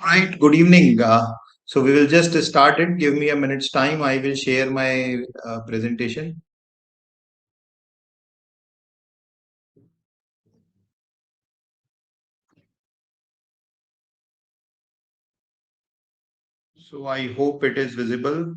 Right, good evening. So we will just start it. Give me a minute's time. I will share my presentation. So I hope it is visible.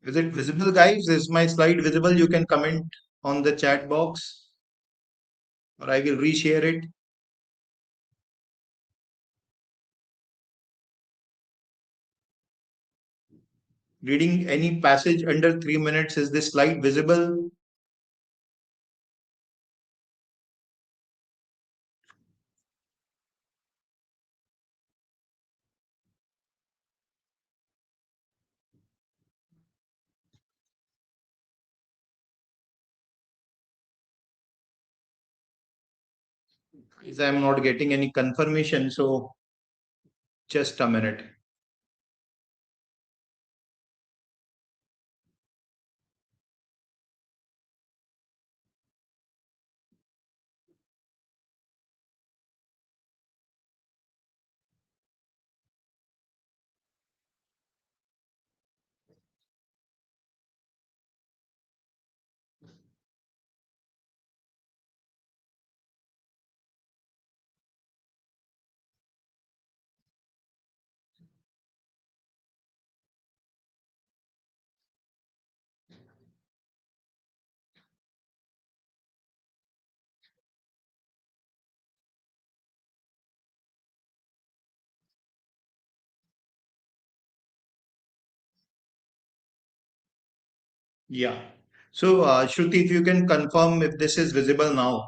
Is it visible, guys? Is my slide visible? You can comment on the chat box or I will reshare it. Reading any passage under 3 minutes. Is this slide visible? Is I am not getting any confirmation. So just a minute. Yeah. So Shruti, if you can confirm if this is visible now.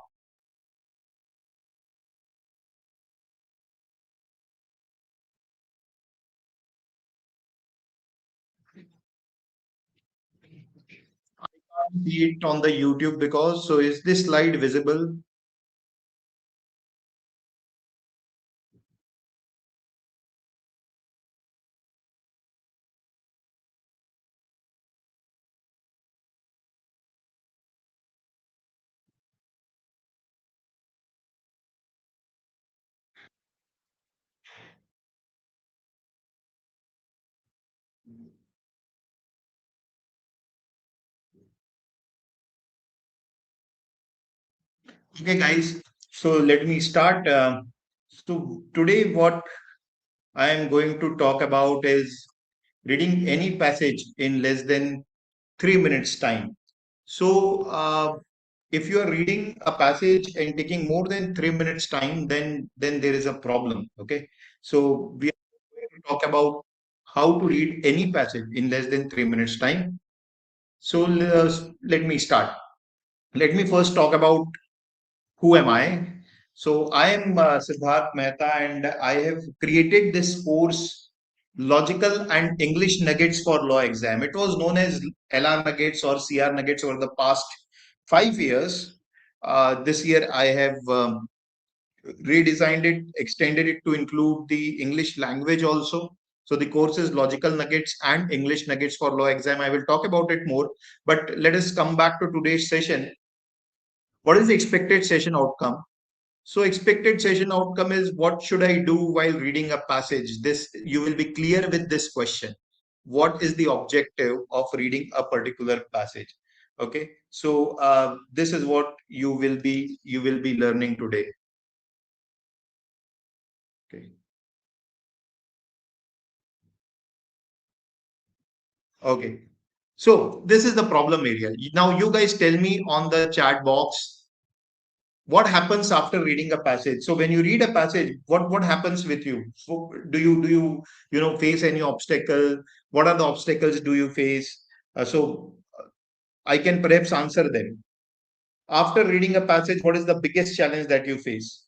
See it on the YouTube because so is this slide visible? Okay, guys. So let me start. So today, what I am going to talk about is reading any passage in less than 3 minutes time. So if you are reading a passage and taking more than 3 minutes time, then there is a problem. Okay. So we are going to talk about how to read any passage in less than 3 minutes time. So let me start. Let me first talk about who am I. So I am Siddharth Mehta, and I have created this course, Logical and English Nuggets for Law Exam. It was known as LR Nuggets or CR Nuggets over the past 5 years. This year I have redesigned it, extended it to include the English language also. So the course is Logical Nuggets and English Nuggets for Law Exam. I will talk about it more, but let us come back to today's session. What is the expected session outcome? So expected session outcome is what should I do while reading a passage? This you will be clear with this question. What is the objective of reading a particular passage? Okay, so this is what you will be learning today. Okay. Okay. So this is the problem area. Now you guys tell me on the chat box what happens after reading a passage. So when you read a passage, what happens with you? So do you face any obstacle? What are the obstacles do you face? So I can perhaps answer them. After reading a passage, what is the biggest challenge that you face?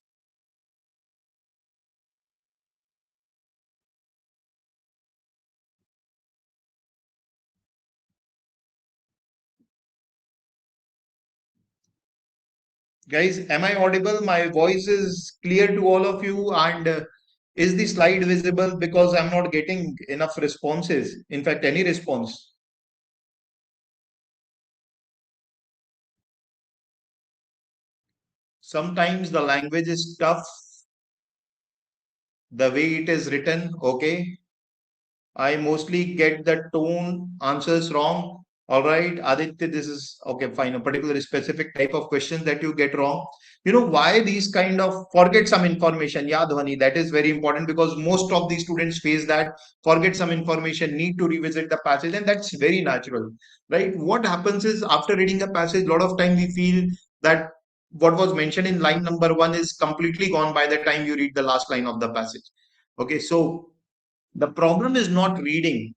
Guys, am I audible? My voice is clear to all of you, and Is the slide visible? Because I'm not getting enough responses. In fact, any response. Sometimes the language is tough, the way it is written. Okay. I mostly get the tone answers wrong. All right, Aditya, this is okay, fine. A particular specific type of questions that you get wrong. You know why these kind of forget some information? Yeah, Dhwani, that is very important because most of the students face that forget some information, need to revisit the passage, and that's very natural, right? What happens is after reading a passage, a lot of time we feel that what was mentioned in line number one is completely gone by the time you read the last line of the passage. Okay, so the problem is not reading,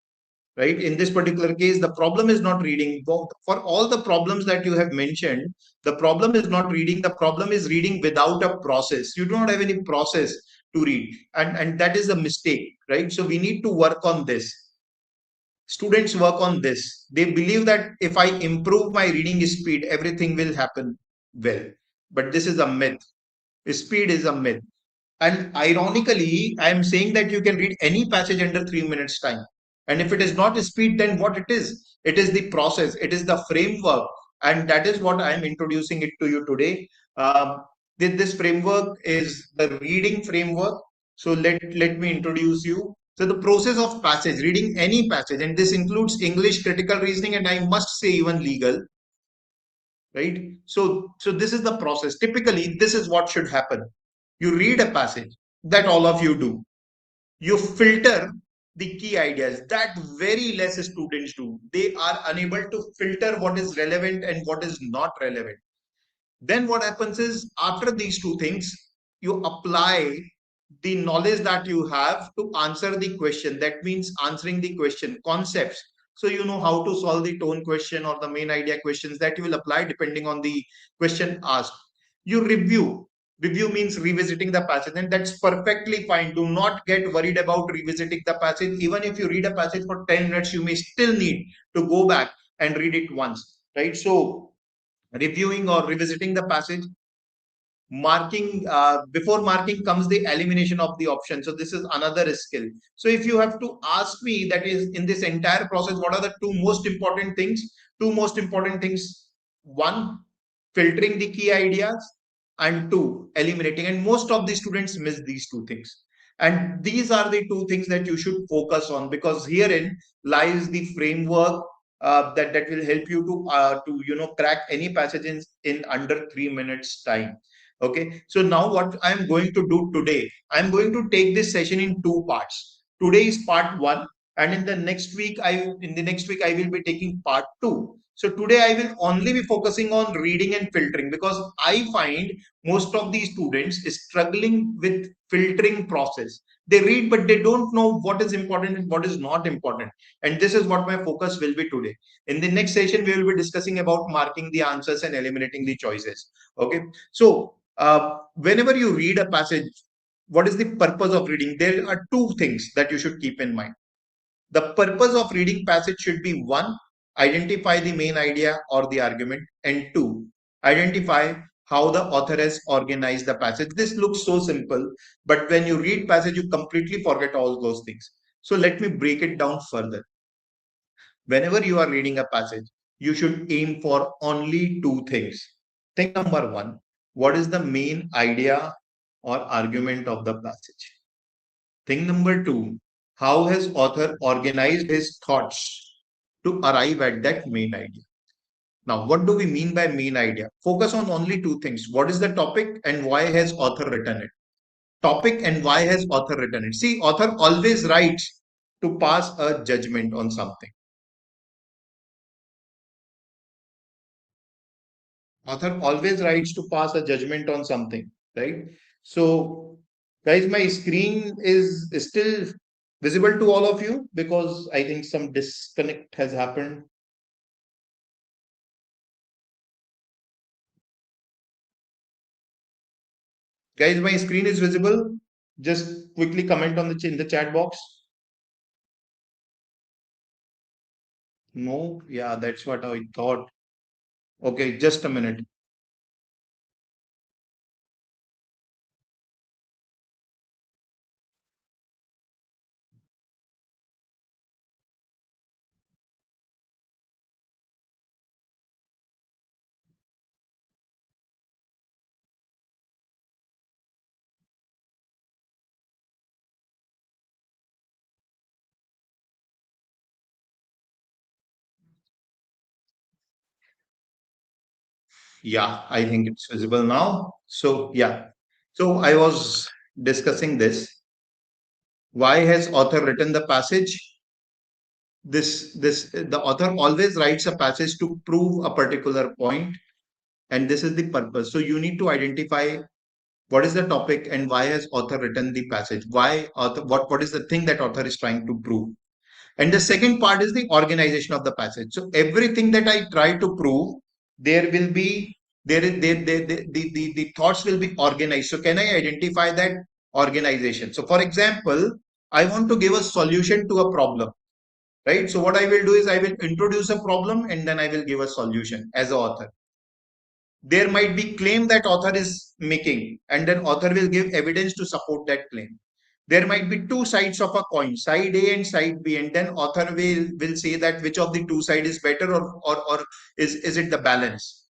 right? In this particular case, the problem is not reading. For all the problems that you have mentioned, the problem is not reading. The problem is reading without a process. You do not have any process to read. And that is a mistake, right? So we need to work on this. Students work on this. They believe that if I improve my reading speed, everything will happen well. But this is a myth. Speed is a myth. And ironically, I am saying that you can read any passage under 3 minutes time. And if it is not speed, then what it is? It is the process, it is the framework. And that is what I am introducing it to you today. This framework is the reading framework. So let me introduce you. So the process of passage, reading any passage, and this includes English, critical reasoning, and I must say even legal, right? So this is the process. Typically, this is what should happen. You read a passage that all of you do. You filter the key ideas that very less students do. They are unable to filter what is relevant and what is not relevant. Then what happens is after these two things, you apply the knowledge that you have to answer the question. That means answering the question concepts. So you know how to solve the tone question or the main idea questions that you will apply depending on the question asked. You review means revisiting the passage, and that's perfectly fine. Do not get worried about revisiting the passage. Even if you read a passage for 10 minutes, you may still need to go back and read it once, right? So reviewing or revisiting the passage, marking, before marking comes the elimination of the option. So this is another skill. So if you have to ask me, that is in this entire process, what are the two most important things? One, filtering the key ideas, and two, eliminating. And most of the students miss these two things, and these are the two things that you should focus on, because herein lies the framework that will help you to crack any passages in under 3 minutes time. Okay, so now what I'm going to do today, I'm going to take this session in two parts. Today is part one, and in the next week I will be taking part two. So today I will only be focusing on reading and filtering, because I find most of these students is struggling with filtering process. They read, but they don't know what is important and what is not important. And this is what my focus will be today. In the next session, we will be discussing about marking the answers and eliminating the choices. Okay. So whenever you read a passage, what is the purpose of reading? There are two things that you should keep in mind. The purpose of reading passage should be one, identify the main idea or the argument, and two, identify how the author has organized the passage. This looks so simple, but when you read passage, you completely forget all those things. So let me break it down further. Whenever you are reading a passage, you should aim for only two things. Thing number one, what is the main idea or argument of the passage? Thing number two, how has author organized his thoughts to arrive at that main idea? Now, what do we mean by main idea? Focus on only two things. What is the topic and why has author written it? Topic and why has author written it? See, author always writes to pass a judgment on something. Author always writes to pass a judgment on something, right? So, guys, my screen is still visible to all of you, because I think some disconnect has happened. Guys, my screen is visible. Just quickly comment on in the chat box. No, yeah, that's what I thought. Okay, just a minute. Yeah, I think it's visible now. So, yeah. So I was discussing this. Why has author written the passage? The author always writes a passage to prove a particular point, and this is the purpose. So you need to identify what is the topic and why has author written the passage. Why author? What is the thing that author is trying to prove? And the second part is the organization of the passage. So everything that I try to prove, there will be there is the thoughts will be organized. So can I identify that organization? So for example, I want to give a solution to a problem, right? So what I will do is I will introduce a problem and then I will give a solution as a author. There might be claim that author is making, and then author will give evidence to support that claim. There might be two sides of a coin, side A and side B, and then author will say that which of the two side is better, or is it the balance.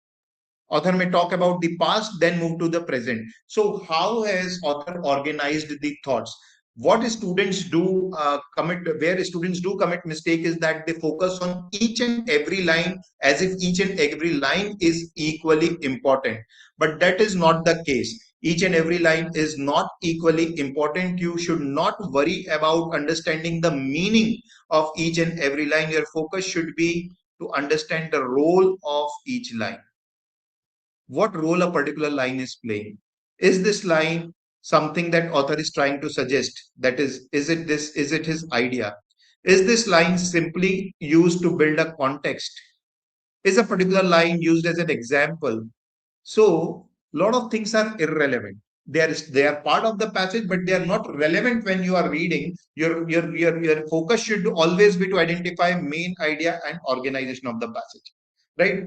Author may talk about the past, then move to the present. So how has author organized the thoughts? What students do where students do commit mistake is that they focus on each and every line as if each and every line is equally important. But that is not the case. Each and every line is not equally important. You should not worry about understanding the meaning of each and every line. Your focus should be to understand the role of each line, what role a particular line is playing. Is this line something that author is trying to suggest? That is it his idea? Is this line simply used to build a context? Is a particular line used as an example? So a lot of things are irrelevant. They are part of the passage, but they are not relevant when you are reading. Your focus should always be to identify main idea and organization of the passage. Right?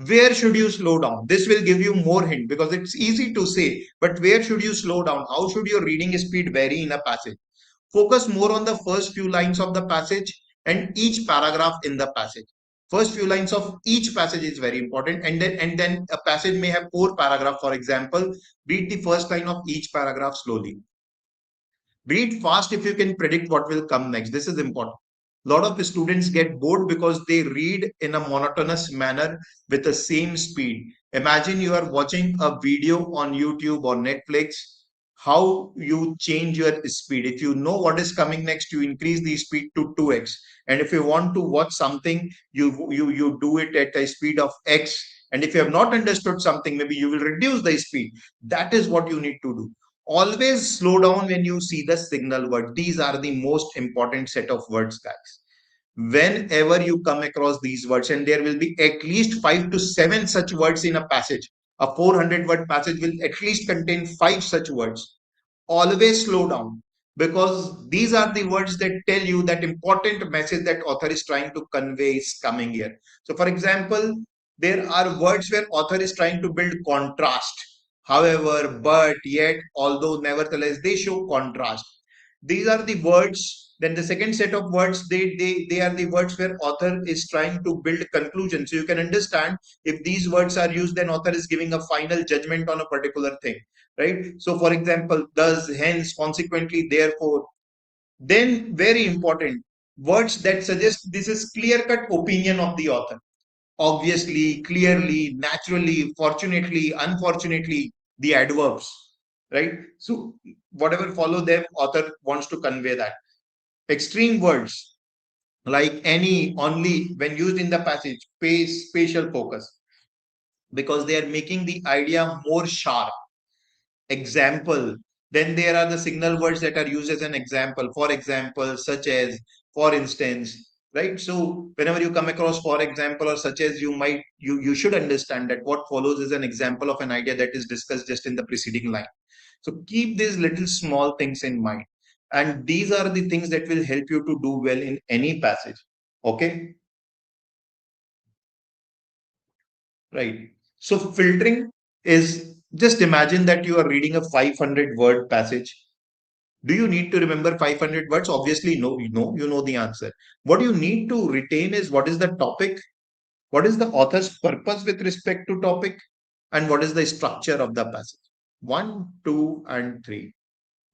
Where should you slow down? This will give you more hint because it's easy to say, but where should you slow down? How should your reading speed vary in a passage? Focus more on the first few lines of the passage and each paragraph in the passage. First few lines of each passage is very important, and then a passage may have four paragraphs. For example, read the first line of each paragraph slowly. Read fast if you can predict what will come next. This is important. A lot of students get bored because they read in a monotonous manner with the same speed. Imagine you are watching a video on YouTube or Netflix, how you change your speed. If you know what is coming next, you increase the speed to 2x. And if you want to watch something, you do it at a speed of x. And if you have not understood something, maybe you will reduce the speed. That is what you need to do. Always slow down when you see the signal word. These are the most important set of words, guys. Whenever you come across these words, and there will be at least 5 to 7 such words in a passage, a 400 word passage will at least contain 5 such words. Always slow down because these are the words that tell you that important message that author is trying to convey is coming here. So for example, there are words where author is trying to build contrast, however, but yet, although, nevertheless, they show contrast. These are the words. Then the second set of words, they are the words where author is trying to build conclusion. So you can understand if these words are used, then author is giving a final judgment on a particular thing, right? So for example, thus, hence, consequently, therefore. Then very important, words that suggest this is clear cut opinion of the author. Obviously, clearly, naturally, fortunately, unfortunately, the adverbs, right? So whatever follow them, author wants to convey that. Extreme words like any, only, when used in the passage, pay spatial focus because they are making the idea more sharp. Example. Then there are the signal words that are used as an example. For example, such as, for instance, right? So whenever you come across for example or such as, you should understand that what follows is an example of an idea that is discussed just in the preceding line. So keep these little small things in mind. And these are the things that will help you to do well in any passage. Okay. Right. So filtering is, just imagine that you are reading a 500 word passage. Do you need to remember 500 words? Obviously, no, you know the answer. What you need to retain is what is the topic, what is the author's purpose with respect to topic, and what is the structure of the passage. One, two, and three.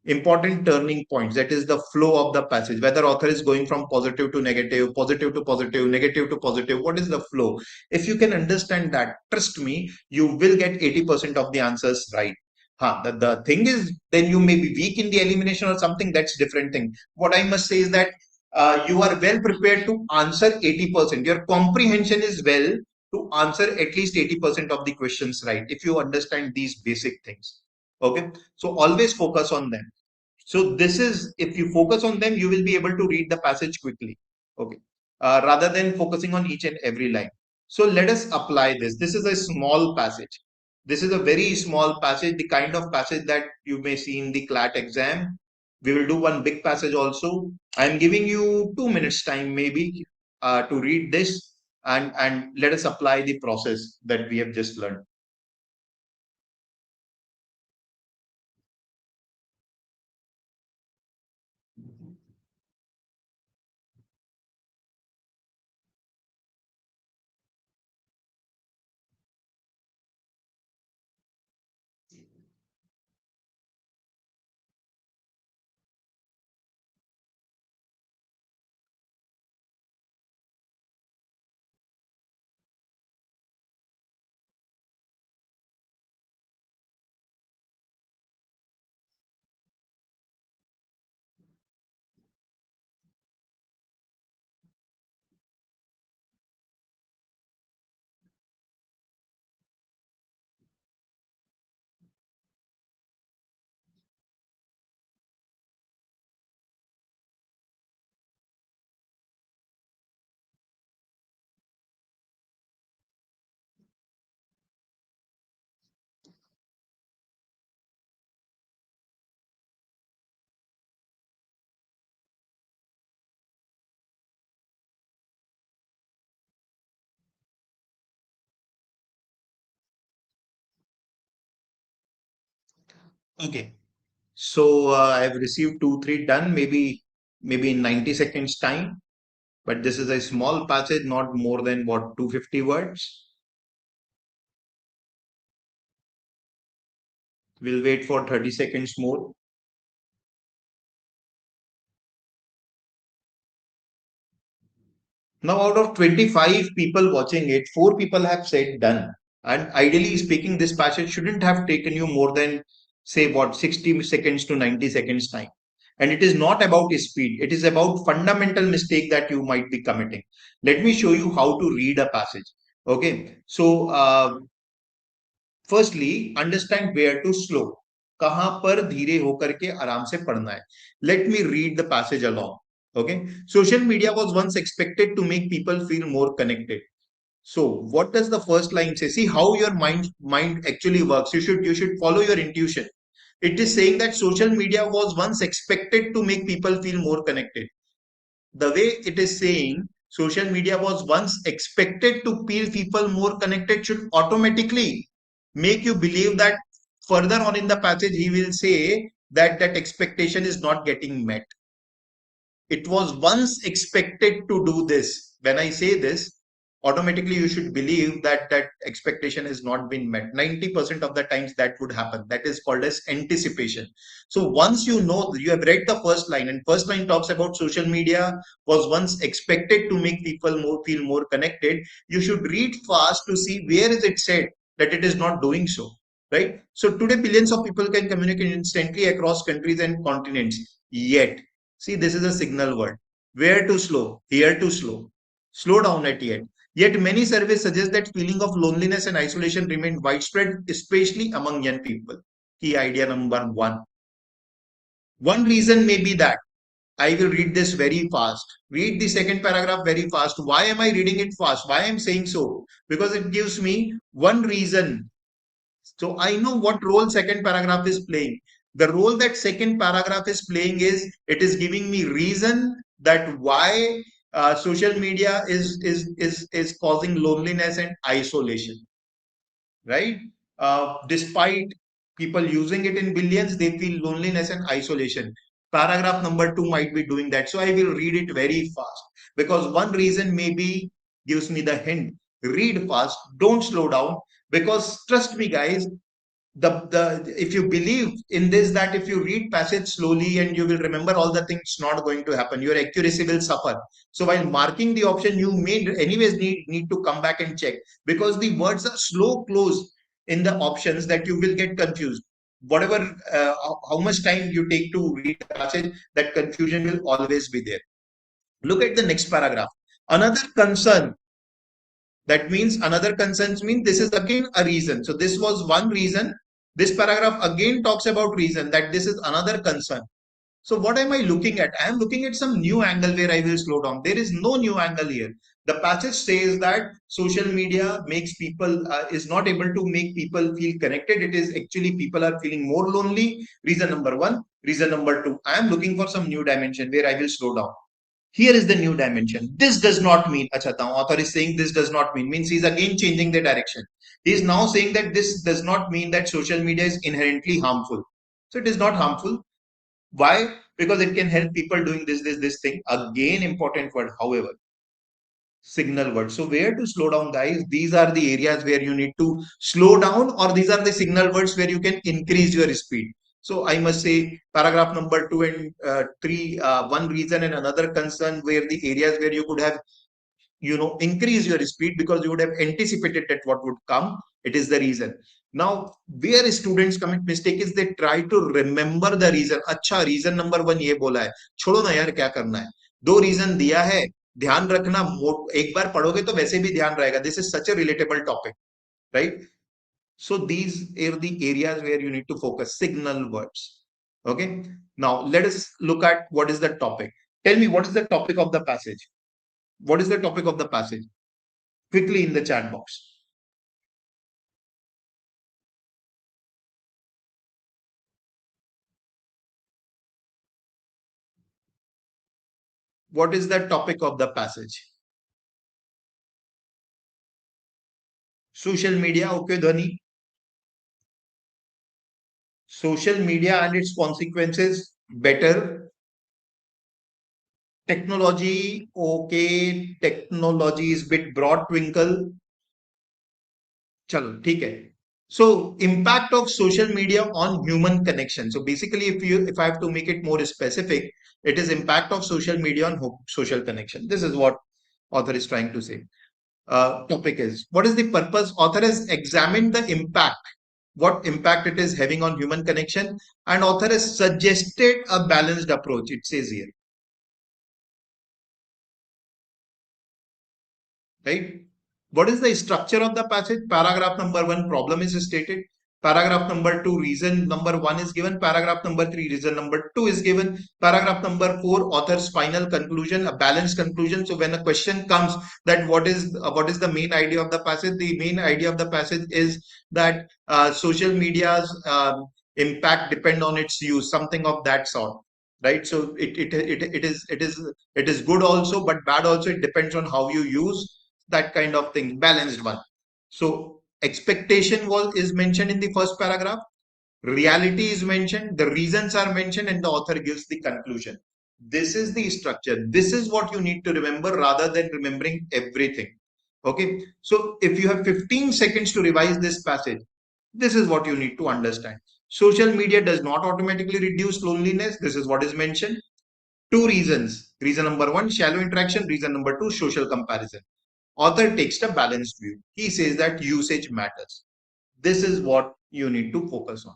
important turning points, that is the flow of the passage, whether author is going from positive to negative, positive to positive, negative to positive, what is the flow. If you can understand that, trust me, you will get 80% of the answers right. The thing is, then you may be weak in the elimination or something, that's different thing. What I must say is that you are well prepared to answer 80%. Your comprehension is well to answer at least 80% of the questions right, if you understand these basic things. Okay, so always focus on them. So this is, if you focus on them, you will be able to read the passage quickly. Okay, rather than focusing on each and every line. So let us apply this. This is a small passage. This is a very small passage, the kind of passage that you may see in the CLAT exam. We will do one big passage also. I am giving you 2 minutes time maybe to read this, and let us apply the process that we have just learned. Okay. So I've received two, three done, maybe in 90 seconds time. But this is a small passage, not more than what, 250 words. We'll wait for 30 seconds more. Now, out of 25 people watching it, 4 people have said done. And ideally speaking, this passage shouldn't have taken you more than, say, what, 60 seconds to 90 seconds time. And it is not about speed, it is about fundamental mistake that you might be committing. Let me show you how to read a passage. Okay, so firstly understand where to slow, कहां पर धीरे होकर के आराम से पढ़ना है. Let me read the passage along. Okay, social media was once expected to make people feel more connected. So what does the first line say? See how your mind actually works. You should follow your intuition. It is saying that social media was once expected to make people feel more connected. The way it is saying social media was once expected to feel people more connected should automatically make you believe that further on in the passage he will say that that expectation is not getting met. It was once expected to do this. When I say this, automatically you should believe that that expectation has not been met. 90% of the times that would happen. That is called as anticipation. So once you know, you have read the first line, and first line talks about social media was once expected to make people more feel more connected. You should read fast to see where is it said that it is not doing so. Right? So today billions of people can communicate instantly across countries and continents. Yet see, this is a signal word. Where to slow? Here to slow. Slow down at yet. Yet many surveys suggest that feeling of loneliness and isolation remain widespread, especially among young people. Key idea number one. One reason may be that I will read this very fast. Read the second paragraph very fast. Why am I reading it fast? Why am I saying so? Because it gives me one reason. So I know what role second paragraph is playing. The role that second paragraph is playing is it is giving me reason that why social media is causing loneliness and isolation, right? Despite people using it in billions, they feel loneliness and isolation. Paragraph number 2 might be doing that. So I will read it very fast because one reason maybe gives me the hint. Read fast, don't slow down, because trust me, guys, the if you believe in this, that if you read passage slowly and you will remember all the things, not going to happen. Your accuracy will suffer. So while marking the option, you may anyways need to come back and check, because the words are slow close in the options that you will get confused. Whatever how much time you take to read the passage, that confusion will always be there. Look at the next paragraph. Another concern, that means another concerns mean this is again a reason. So this was one reason. This paragraph again talks about reason, that this is another concern. So what am I looking at? I am looking at some new angle where I will slow down. There is no new angle here. The passage says that social media makes people is not able to make people feel connected. It is actually people are feeling more lonely. Reason number one. Reason number two. I am looking for some new dimension where I will slow down. Here is the new dimension. This does not mean, acha, the author is saying this does not mean, means he's again changing the direction. He is now saying that this does not mean that social media is inherently harmful. So it is not harmful. Why? Because it can help people doing this thing. Again, important word, however, signal word. So where to slow down, guys? These are the areas where you need to slow down, or these are the signal words where you can increase your speed. So I must say paragraph number 2 and 3, one reason and another concern, where the areas where you could have, increase your speed because you would have anticipated that what would come. It is the reason. Now where students commit mistake is they try to remember the reason. अच्छा reason number 1 ये बोला है, छोड़ो ना यार क्या करना है, दो रीजन दिया है, ध्यान रखना, एक बार पढ़ोगे तो वैसे भी ध्यान रहेगा. This is such a relatable topic, right? So these are the areas where you need to focus, signal words. Okay, now let us look at what is the topic. Tell me, what is the topic of the passage? What is the topic of the passage? Quickly in the chat box. What is the topic of the passage? Social media. Okay, Dhani. Social media and its consequences. Better. Technology. Okay. Technology is bit broad, Twinkle. Chalo, ठीक है. So impact of social media on human connection. So basically, if I have to make it more specific, it is impact of social media on social connection. This is what author is trying to say. Topic is, what is the purpose? Author has examined the impact, what impact it is having on human connection, and author has suggested a balanced approach. It says here, right? What is the structure of the passage? Paragraph number 1, problem is stated. Paragraph number 2, reason number 1 is given. Paragraph number 3, reason number 2 is given. Paragraph number 4, author's final conclusion, a balanced conclusion. So when a question comes that what is the main idea of the passage, the main idea of the passage is that social media's impact depend on its use, something of that sort, right? So it is good also, but bad also. It depends on how you use that kind of thing, balanced one. So expectation is mentioned in the first paragraph, reality is mentioned, the reasons are mentioned, and the author gives the conclusion. This is the structure. This is what you need to remember rather than remembering everything. Okay, so if you have 15 seconds to revise this passage, this is what you need to understand. Social media does not automatically reduce loneliness. This is what is mentioned. Two reasons. Reason number 1, shallow interaction. Reason number 2, social comparison. Author takes a balanced view. He says that usage matters. This is what you need to focus on,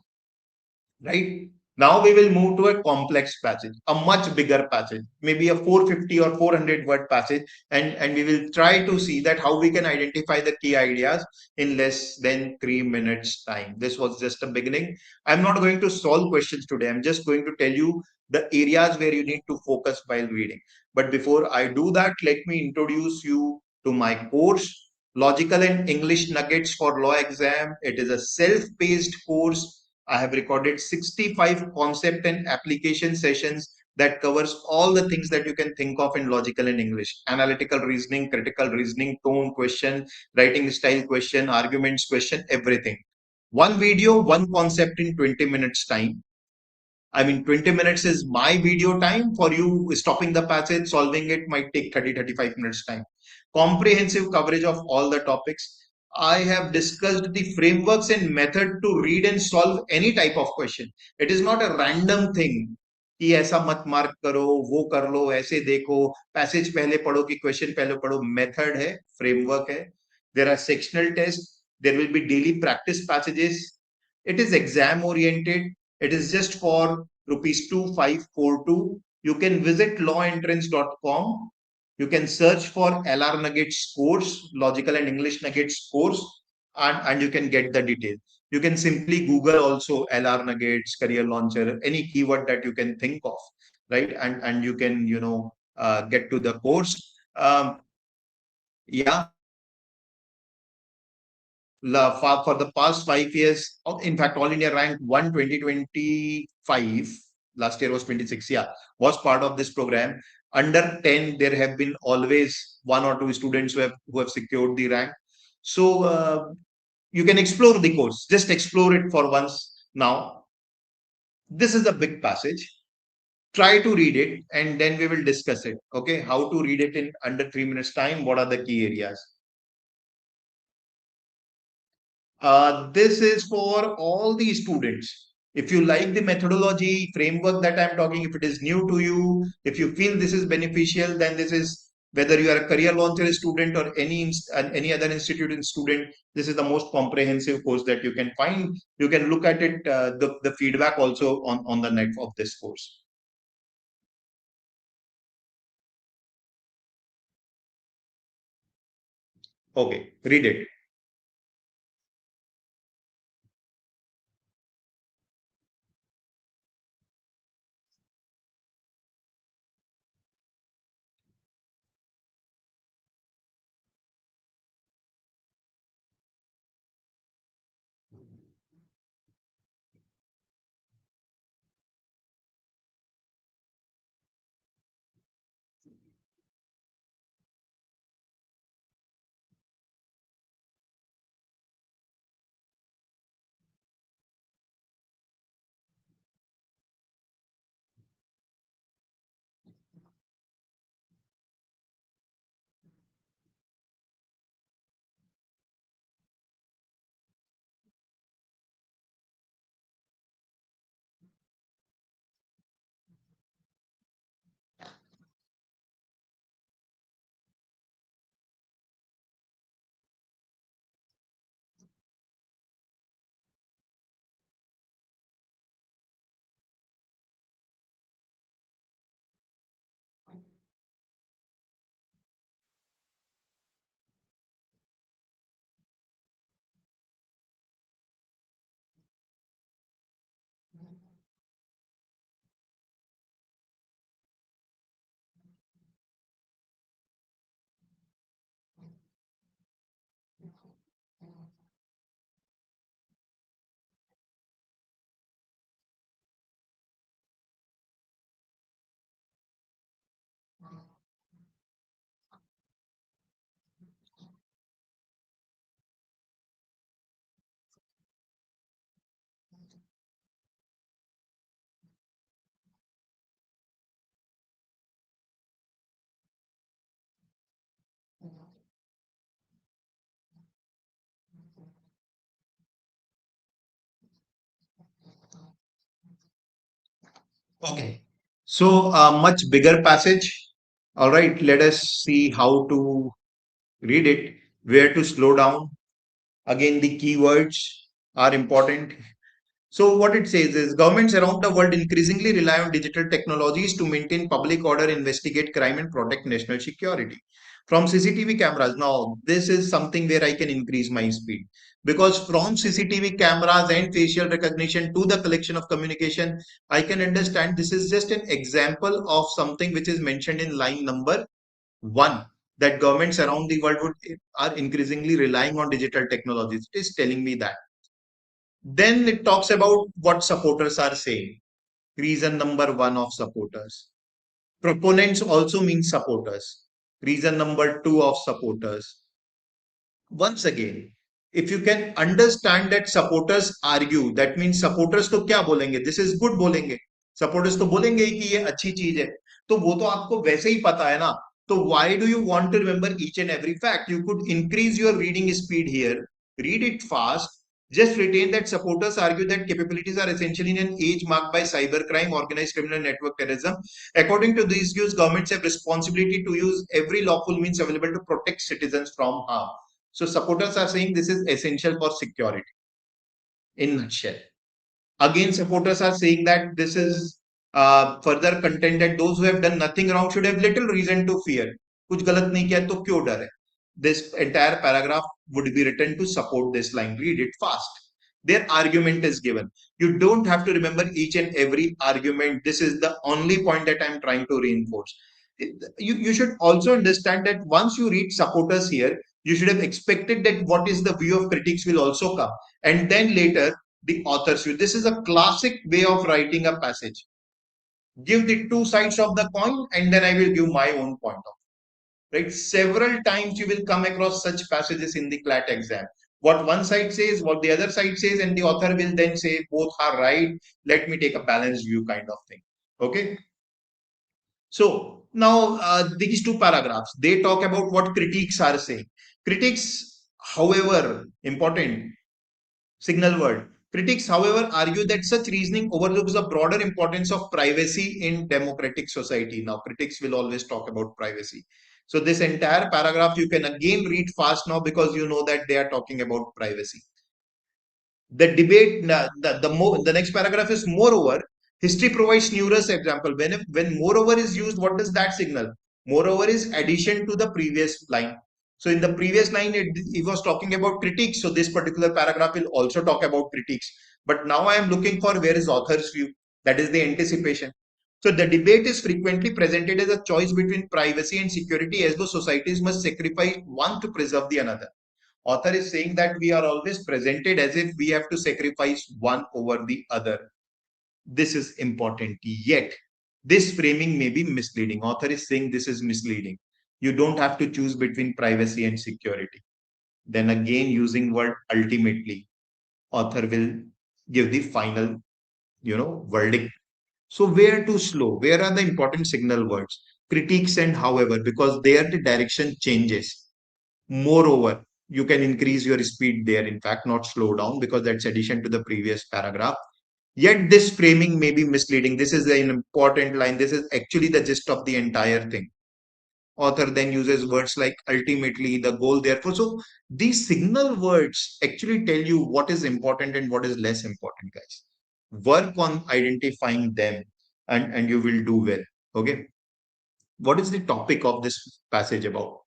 right? Now we will move to a complex passage, a much bigger passage, maybe a 450 or 400 word passage, and we will try to see that how we can identify the key ideas in less than 3 minutes time. This was just a beginning. I'm not going to solve questions today. I'm just going to tell you the areas where you need to focus while reading. But before I do that, let me introduce you to my course, Logical and English Nuggets for Law Exam. It is a self-paced course. I have recorded 65 concept and application sessions that covers all the things that you can think of in logical and English: analytical reasoning, critical reasoning, tone question, writing style question, arguments question, everything. One video, one concept in 20 minutes time. I mean, 20 minutes is my video time. For you, stopping the passage, solving it might take 30-35 minutes time. Comprehensive coverage of all the topics. I have discussed the frameworks and method to read and solve any type of question. It is not a random thing कि ऐसा मत mark करो, वो कर लो, ऐसे देखो, passage पहले पढ़ो कि क्वेश्चन पहले पढ़ो. मेथड है, फ्रेमवर्क है. There are sectional tests. There will be daily practice passages. It is exam oriented. It is just for rupees 2542. You can visit lawentrance.com. You can search for LR Nuggets course, Logical and English Nuggets course, and you can get the details. You can simply Google also LR Nuggets, Career Launcher, any keyword that you can think of, right? And you can, get to the course. Yeah, for the past 5 years, in fact, All India Rank 1 2025, last year was 26, yeah, was part of this program. Under 10, there have been always one or two students who have secured the rank. So you can explore the course, just explore it for once now. This is a big passage. Try to read it and then we will discuss it. Okay, how to read it in under 3 minutes time. What are the key areas? This is for all the students. If you like the methodology framework that I'm talking, if it is new to you, if you feel this is beneficial, then this is whether you are a career launcher student or any other institute student, this is the most comprehensive course that you can find. You can look at it, the feedback also on the net of this course. Okay, read it. Okay. So a much bigger passage. All right, let us see how to read it, where to slow down. Again, the keywords are important. So what it says is governments around the world increasingly rely on digital technologies to maintain public order, investigate crime, and protect national security. From CCTV cameras, now this is something where I can increase my speed because from CCTV cameras and facial recognition to the collection of communication, I can understand this is just an example of something which is mentioned in line number one, that governments around the world are increasingly relying on digital technologies. It is telling me that. Then it talks about what supporters are saying. Reason number one of supporters. Proponents also mean supporters. Reason number two of supporters. Once again, if you can understand that supporters argue, that means supporters तो क्या बोलेंगे? This is good बोलेंगे. Supporters तो बोलेंगे ही कि ये अच्छी चीज है. तो वो तो आपको वैसे ही पता है ना So why do you want to remember each and every fact? You could increase your reading speed here, read it fast, just retain that supporters argue that capabilities are essential in an age marked by cybercrime, organized criminal network terrorism. According to these views, governments have responsibility to use every lawful means available to protect citizens from harm. So supporters are saying this is essential for security in nutshell. Again, supporters are saying that this is further content that those who have done nothing wrong should have little reason to fear. कुछ गलत नहीं किया तो क्यों डर है? This entire paragraph would be written to support this line. Read it fast. Their argument is given. You don't have to remember each and every argument. This is the only point that I'm trying to reinforce. You should also understand that once you read supporters here, you should have expected that what is the view of critics will also come. And then later, the author's view. This is a classic way of writing a passage. Give the two sides of the coin, and then I will give my own point of view. Right? Several times you will come across such passages in the CLAT exam. What one side says, what the other side says, and the author will then say both are right. Let me take a balanced view, kind of thing. Okay. So now these two paragraphs, they talk about what critics are saying. Critics, however, important signal word. Critics, however, argue that such reasoning overlooks the broader importance of privacy in democratic society. Now, critics will always talk about privacy. So this entire paragraph you can again read fast now because you know that they are talking about privacy. The debate, the next paragraph is moreover, history provides numerous example. When moreover is used, what does that signal? Moreover is addition to the previous line. So in the previous line, it was talking about critiques. So this particular paragraph will also talk about critiques. But now I am looking for where is author's view. That is the anticipation. So the debate is frequently presented as a choice between privacy and security, as though societies must sacrifice one to preserve the another. Author is saying that we are always presented as if we have to sacrifice one over the other. This is important. Yet, this framing may be misleading. Author is saying this is misleading. You don't have to choose between privacy and security. Then again, using word ultimately, author will give the final, verdict. So where to slow? Where are the important signal words? Critiques and however, because there the direction changes. Moreover, you can increase your speed there, in fact, not slow down because that's addition to the previous paragraph. Yet this framing may be misleading. This is an important line. This is actually the gist of the entire thing. Author then uses words like ultimately, the goal, therefore. So these signal words actually tell you what is important and what is less important, guys. Work on identifying them and you will do well. Okay. What is the topic of this passage about?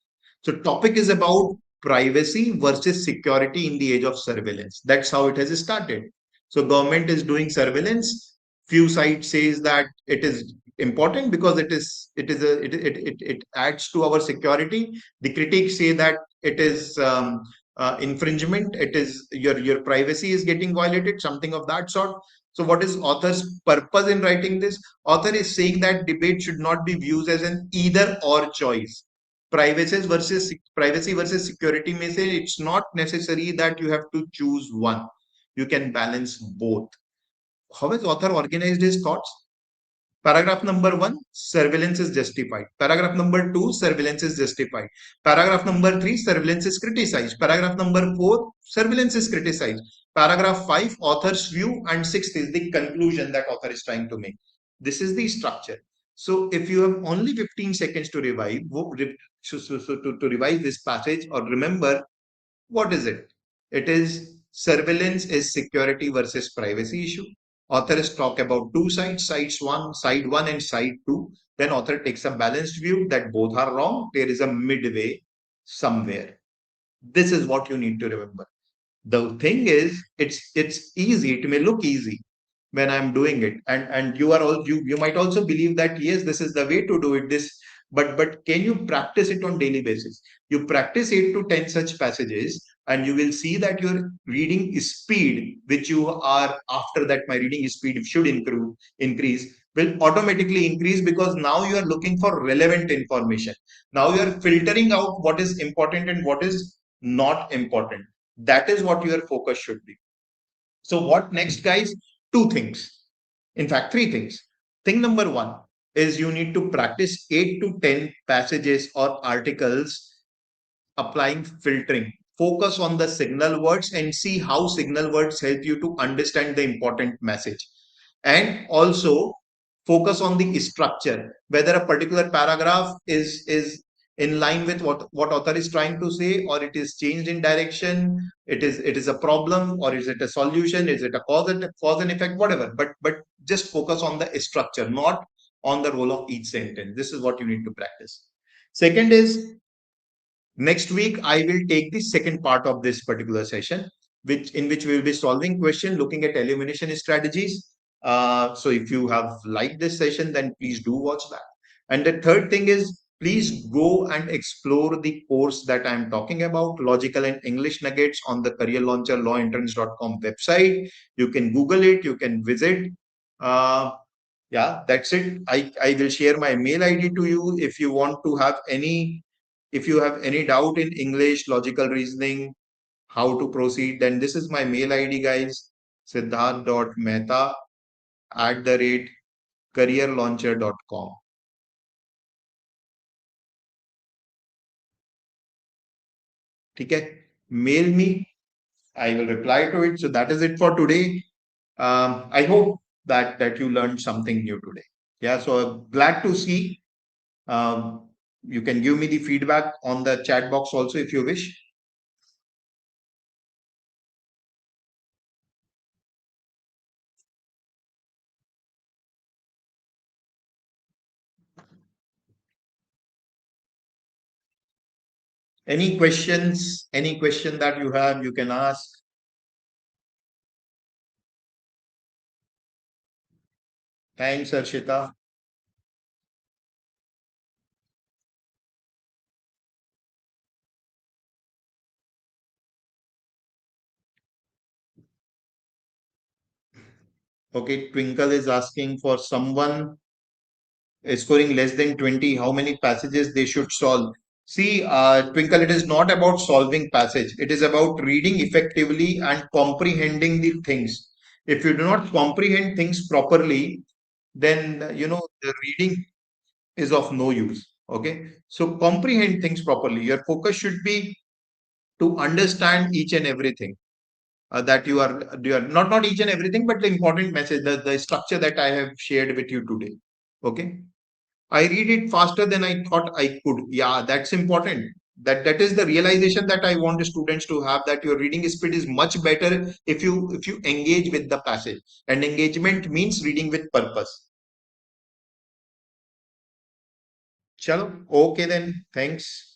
So topic is about privacy versus security in the age of surveillance. That's how it has started. So government is doing surveillance. Few sites says that it is important because it adds to our security. The critics say that it is infringement. It is your privacy is getting violated, something of that sort. So what is author's purpose in writing this? Author is saying that debate should not be viewed as an either or choice. Privacy versus security may say it's not necessary that you have to choose one. You can balance both. How has author organized his thoughts? Paragraph number 1, surveillance is justified. Paragraph number 2, surveillance is justified. Paragraph number 3, surveillance is criticized. Paragraph number 4, surveillance is criticized. Paragraph 5, author's view, and 6th is the conclusion that author is trying to make. This is the structure. So if you have only 15 seconds to revise, to revise this passage or remember, what is it? It is surveillance is security versus privacy issue. Authors talk about two sides, side one and side two. Then author takes a balanced view that both are wrong. There is a midway somewhere. This is what you need to remember. The thing is, it's easy. It may look easy when I'm doing it, and you might also believe that yes, this is the way to do it. But can you practice it on daily basis? You practice 8 to 10 such passages, and you will see that your reading speed, which you are after that, my reading speed should increase, will automatically increase because now you are looking for relevant information. Now you are filtering out what is important and what is not important. That is what your focus should be. So what next, guys? Two things. In fact, three things. Thing number 1, is you need to practice 8 to 10 passages or articles applying filtering. Focus on the signal words and see how signal words help you to understand the important message. And also focus on the structure, whether a particular paragraph is in line with what author is trying to say, or it is changed in direction, it is a problem, or is it a solution, is it a cause and effect, whatever. But just focus on the structure, not on the role of each sentence. This is what you need to practice. Second is, next week, I will take the second part of this particular session, which we will be solving question, looking at elimination strategies. So if you have liked this session, then please do watch that. And the third thing is, please go and explore the course that I'm talking about, Logical and English Nuggets, on the Career Launcher lawentrance.com website. You can Google it, you can visit. Yeah, that's it. I will share my mail ID to you if you want to have any, if you have any doubt in English, logical reasoning, how to proceed, then this is my mail ID, guys. Siddharth.mehta @careerlauncher.com. Okay, mail me. I will reply to it. So that is it for today. I hope that you learned something new today. Yeah, so glad to see. Um, you can give me the feedback on the chat box also if you wish. Any questions? Any question that you have, you can ask. Thanks, Arshita. Okay, Twinkle is asking for someone scoring less than 20, how many passages they should solve. See, Twinkle, it is not about solving passage. It is about reading effectively and comprehending the things. If you do not comprehend things properly, then the reading is of no use. Okay, so comprehend things properly. Your focus should be to understand each and everything that you are not each and everything, but the important message, the structure that I have shared with you today. Okay, I read it faster than I thought I could. Yeah, that's important. That is the realization that I want the students to have, that your reading speed is much better if you engage with the passage. And engagement means reading with purpose. Chalo, okay then. Thanks.